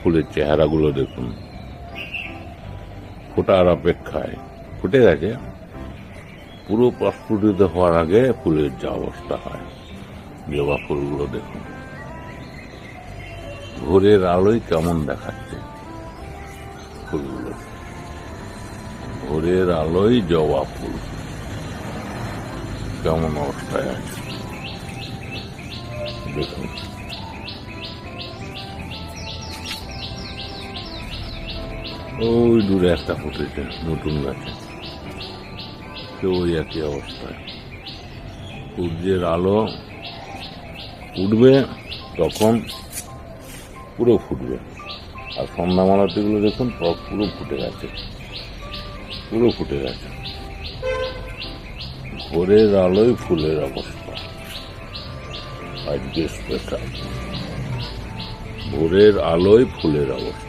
ফুলের চেহারাগুলো দেখুন, ফোটার অপেক্ষায়। ফুটে গেছে, পুরো প্রস্ফুটিত হওয়ার আগে ফুলের যা অবস্থা হয়। জবা ফুলগুলো দেখুন, ভোরের আলোয় কেমন দেখাচ্ছে ফুলগুলো। ভোরের আলোয় জবা ফুল কেমন অবস্থায় আছে দেখুন। ওই দূরে একটা ফুটেছে নতুন গাছে, ওই একই অবস্থায়। সূর্যের আলো উঠবে তখন পুরো ফুটবে। আর সন্ধ্যামালাতিগুলো দেখুন পুরো ফুটে গেছে, পুরো ফুটে গেছে। ভোরের আলোয় ফুলের অবস্থা আজকে স্পেশাল। ভোরের আলোয় ফুলের অবস্থা।